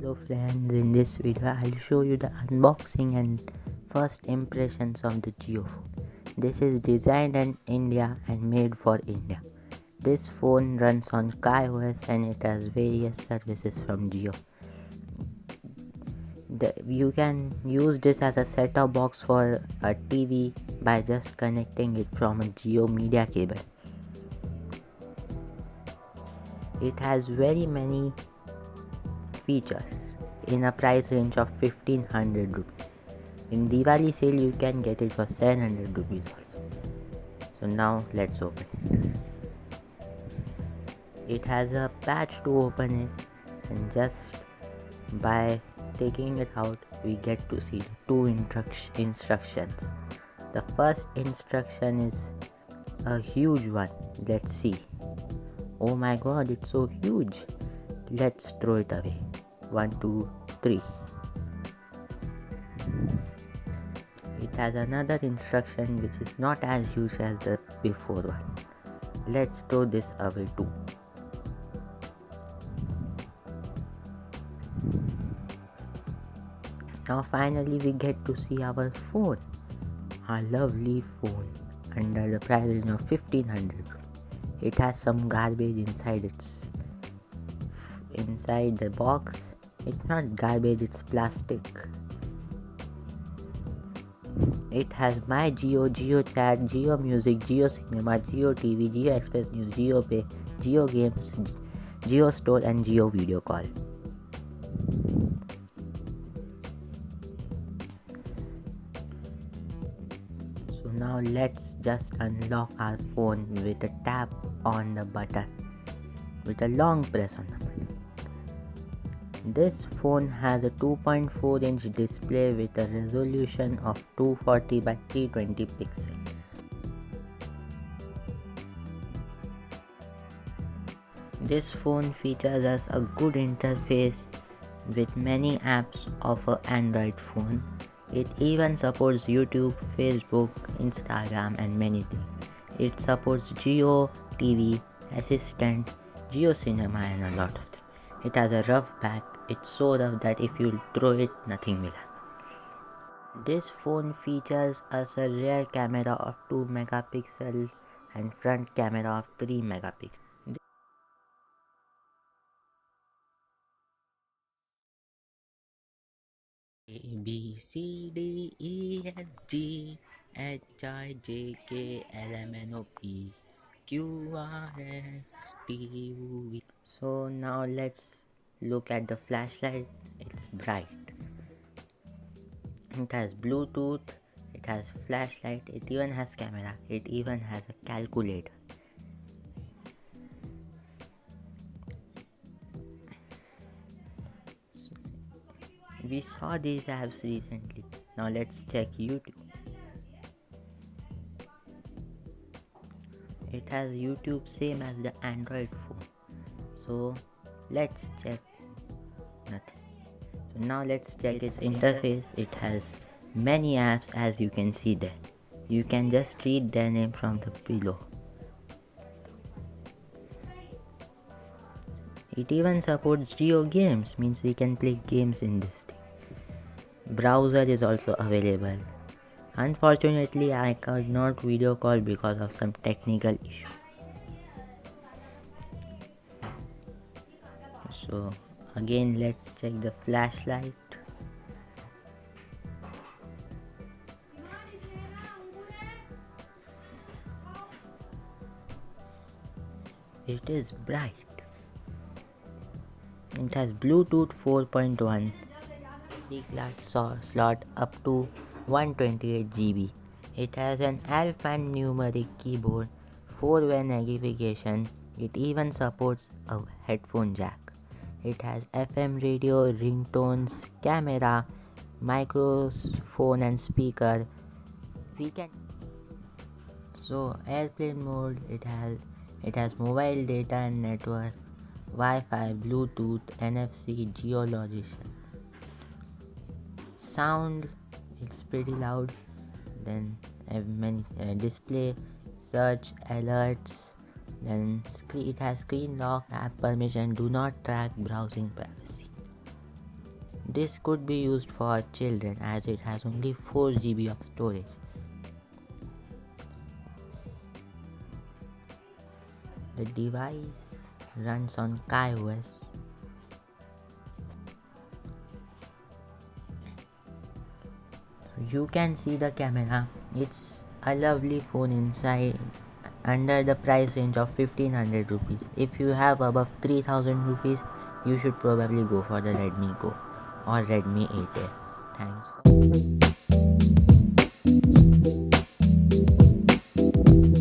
Hello friends, in this video I'll show you the unboxing and first impressions of the Jio phone. This is designed in India and made for India. This phone runs on KaiOS and it has various services from Jio. You can use this as a set-top box for a TV by just connecting it from a Jio media cable. It has very many features in a price range of 1500 rupees. In Diwali sale you can get it for 700 rupees also. So now let's open it. It has a patch to open it, and just by taking it out we get to see the two instructions. The first instruction is a huge one. Let's see. Oh my god, it's so huge. Let's throw it away. 1, 2, 3. It has another instruction which is not as huge as the before one. Let's throw this away too. Now finally we get to see our phone. Our lovely phone under the price range of 1500. It has some garbage inside the box. It's not garbage, it's plastic. It has my Jio, Jio Chat, Jio Music, Jio Cinema, Jio TV, Jio Express News, Jio Pay, Jio Games, Jio Store and Jio Video Call. So now let's just unlock our phone with a tap on the button, with a long press on the button. This phone has a 2.4-inch display with a resolution of 240 by 320 pixels. This phone features us a good interface with many apps of an Android phone. It even supports YouTube, Facebook, Instagram and many things. It supports Jio TV, Assistant, Jio Cinema and a lot of things. It has a rough back. It's so rough that if you throw it, nothing will happen. This phone features us a rear camera of 2 megapixels and front camera of 3 megapixels. A B C D E F G H I J K L M N O P Q R S T U V. So now let's look at the flashlight. It's bright. It has Bluetooth, it has flashlight, it even has camera, it even has a calculator. We saw these apps recently. Now let's check YouTube. It has YouTube same as the Android phone. So let's check nothing. So now let's check its interface. It has many apps as you can see there. You can just read their name from the below. It even supports Jio games, means we can play games in this thing. Browser is also available. Unfortunately, I could not video call because of some technical issue. So again, let's check the flashlight. It is bright. It has Bluetooth 4.1, SIM slot up to 128 GB. It has an alphanumeric keyboard, 4-way navigation. It even supports a headphone jack. It has FM radio, ringtones, camera, microphone and speaker. So airplane mode. It has mobile data and network, Wi-Fi, Bluetooth, NFC, geolocation. Sound, it's pretty loud. Then many display, search, alerts. Then it has screen lock, app permission, do not track, browsing privacy. This could be used for children as it has only 4 GB of storage. The device runs on KaiOS. You can see the camera. It's a lovely phone inside, under the price range of 1500 rupees. If you have above 3000 rupees, you should probably go for the Redmi Go or Redmi 8A. Thanks.